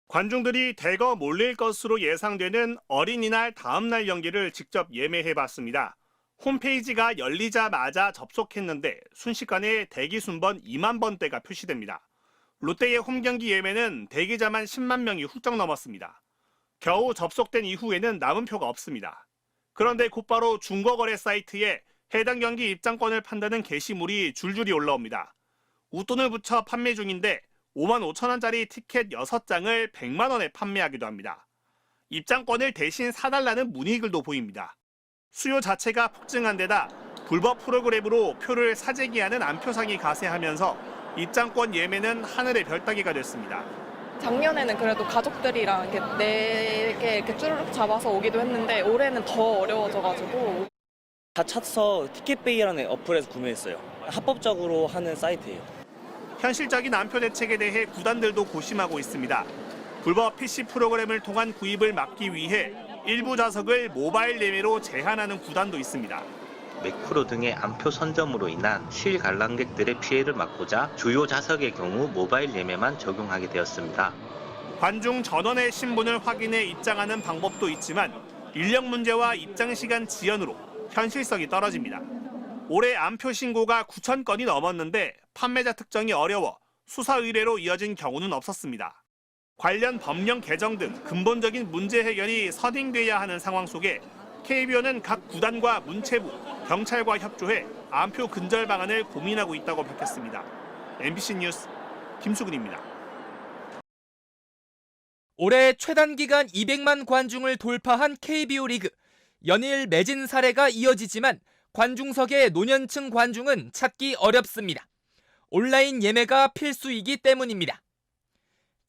관중들이 대거 몰릴 것으로 예상되는 어린이날 다음날 경기를 직접 예매해봤습니다. 홈페이지가 열리자마자 접속했는데 순식간에 대기 순번 2만 번대가 표시됩니다. 롯데의 홈경기 예매는 대기자만 10만 명이 훌쩍 넘었습니다. 겨우 접속된 이후에는 남은 표가 없습니다. 그런데 곧바로 중고거래 사이트에 해당 경기 입장권을 판다는 게시물이 줄줄이 올라옵니다. 웃돈을 붙여 판매 중인데 5만 5천 원짜리 티켓 6장을 100만 원에 판매하기도 합니다. 입장권을 대신 사달라는 문의글도 보입니다. 수요 자체가 폭증한 데다 불법 프로그램으로 표를 사재기하는 안표상이 가세하면서 입장권 예매는 하늘의 별따기가 됐습니다. 작년에는 그래도 가족들이랑 이렇게 4개 이렇게 쭈르륵 잡아서 오기도 했는데 올해는 더 어려워져가지고. 다 찾아서 티켓베이라는 어플에서 구매했어요. 합법적으로 하는 사이트예요. 현실적인 안표 대책에 대해 구단들도 고심하고 있습니다. 불법 PC 프로그램을 통한 구입을 막기 위해 일부 좌석을 모바일 예매로 제한하는 구단도 있습니다. 매크로 등의 안표 선점으로 인한 실관람객들의 피해를 막고자 주요 좌석의 경우 모바일 예매만 적용하게 되었습니다. 관중 전원의 신분을 확인해 입장하는 방법도 있지만 인력 문제와 입장 시간 지연으로 현실성이 떨어집니다. 올해 안표 신고가 9천 건이 넘었는데 판매자 특정이 어려워 수사 의뢰로 이어진 경우는 없었습니다. 관련 법령 개정 등 근본적인 문제 해결이 선행돼야 하는 상황 속에 KBO는 각 구단과 문체부, 경찰과 협조해 안표 근절 방안을 고민하고 있다고 밝혔습니다. MBC 뉴스 김수근입니다. 올해 최단기간 200만 관중을 돌파한 KBO 리그. 연일 매진 사례가 이어지지만 관중석의 노년층 관중은 찾기 어렵습니다. 온라인 예매가 필수이기 때문입니다.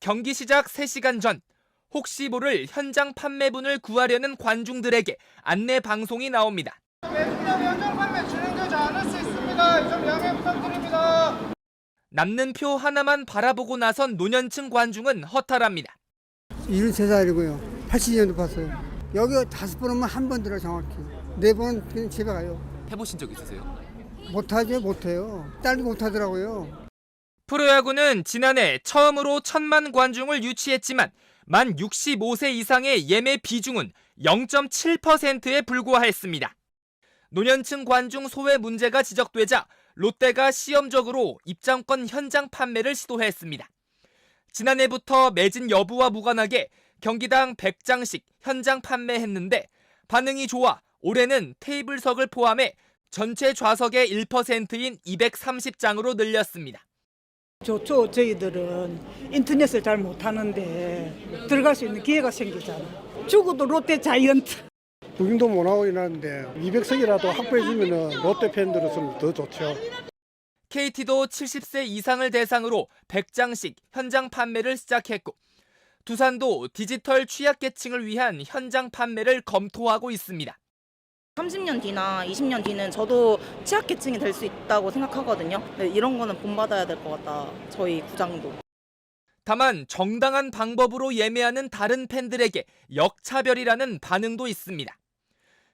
경기 시작 3시간 전 혹시 모를 현장 판매분을 구하려는 관중들에게 안내 방송이 나옵니다. 매진이나 현장 판매 진행되지 않을 수 있습니다. 좀 양해 부탁드립니다. 남는 표 하나만 바라보고 나선 노년층 관중은 허탈합니다. 73살이고요. 80년도 봤어요. 여기 5번 오면 한 번 들어요, 정확히. 4번 그냥 집에 가요. 해보신 적 있으세요? 못하죠, 못해요. 딸도 못하더라고요. 프로야구는 지난해 처음으로 1,000만 관중을 유치했지만 만 65세 이상의 예매 비중은 0.7%에 불과했습니다. 노년층 관중 소외 문제가 지적되자 롯데가 시험적으로 입장권 현장 판매를 시도했습니다. 지난해부터 매진 여부와 무관하게 경기당 100장씩 현장 판매했는데 반응이 좋아 올해는 테이블석을 포함해 전체 좌석의 1%인 230장으로 늘렸습니다. 좋죠. 저희들은 인터넷을 잘 못하는데 들어갈 수 있는 기회가 생기잖아. 죽어도 롯데 자이언트. 부경도 못 하고 있는데 200석이라도 확보해주면 롯데 팬들로서는 더 좋죠. KT도 70세 이상을 대상으로 100장씩 현장 판매를 시작했고 두산도 디지털 취약계층을 위한 현장 판매를 검토하고 있습니다. 30년 뒤나 20년 뒤는 저도 취약계층이 될 수 있다고 생각하거든요. 이런 거는 본받아야 될 것 같다. 저희 구장도. 다만 정당한 방법으로 예매하는 다른 팬들에게 역차별이라는 반응도 있습니다.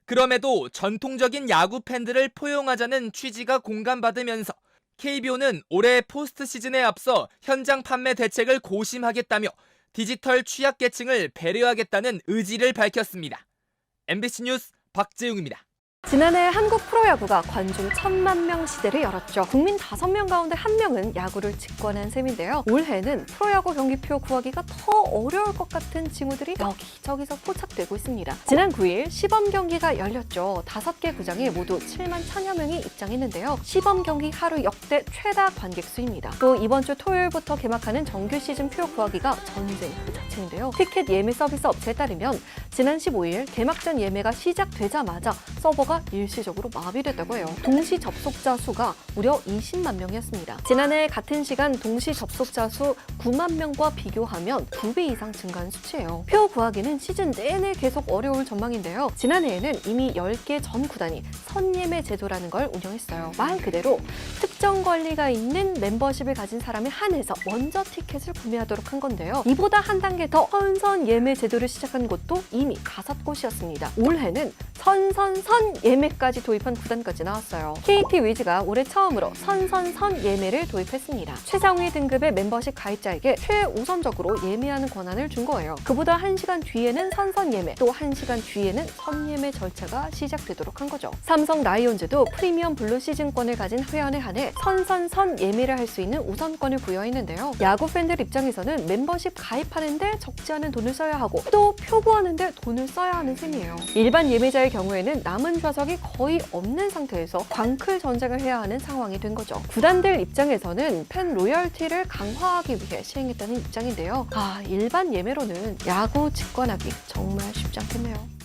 그럼에도 전통적인 야구 팬들을 포용하자는 취지가 공감받으면서 KBO는 올해 포스트 시즌에 앞서 현장 판매 대책을 고심하겠다며 디지털 취약계층을 배려하겠다는 의지를 밝혔습니다. MBC 뉴스 박재웅입니다. 지난해 한국 프로야구가 관중 1,000만 명 시대를 열었죠. 국민 5명 가운데 1명은 야구를 직관한 셈인데요. 올해는 프로야구 경기표 구하기가 더 어려울 것 같은 징후들이 여기저기서 포착되고 있습니다. 지난 9일 시범 경기가 열렸죠. 5개 구장에 모두 7만 1,000여 명이 입장했는데요. 시범 경기 하루 역대 최다 관객 수입니다. 또 이번 주 토요일부터 개막하는 정규 시즌 표 구하기가 전쟁 그 자체인데요. 티켓 예매 서비스 업체에 따르면 지난 15일 개막전 예매가 시작되자마자 서버가 일시적으로 마비됐다고 해요. 동시 접속자 수가 무려 20만 명이었습니다. 지난해 같은 시간 동시 접속자 수 9만 명과 비교하면 2배 이상 증가한 수치예요. 표 구하기는 시즌 내내 계속 어려울 전망인데요. 지난해에는 이미 10개 전 구단이 선예매 제도라는 걸 운영했어요. 말 그대로 특정 권리가 있는 멤버십을 가진 사람에 한해서 먼저 티켓을 구매하도록 한 건데요. 이보다 한 단계 더 선선 예매 제도를 시작한 곳도 이미 이미 5곳이었습니다. 올해는 선선선 예매까지 도입한 구단까지 나왔어요. KT 위즈가 올해 처음으로 선선선 예매를 도입했습니다. 최상위 등급의 멤버십 가입자에게 최우선적으로 예매하는 권한을 준 거예요. 그보다 1시간 뒤에는 선선 예매, 또 1시간 뒤에는 선예매 절차가 시작되도록 한 거죠. 삼성 라이온즈도 프리미엄 블루 시즌권을 가진 회원에 한해 선선선 예매를 할 수 있는 우선권을 부여했는데요. 야구 팬들 입장에서는 멤버십 가입하는데 적지 않은 돈을 써야 하고 또 표구하는데 돈을 써야 하는 셈이에요. 일반 예매자의 경우에는 남은 좌석이 거의 없는 상태에서 광클 전쟁을 해야 하는 상황이 된 거죠. 구단들 입장에서는 팬 로열티를 강화하기 위해 시행했다는 입장인데요. 일반 예매로는 야구 직관하기 정말 쉽지 않겠네요.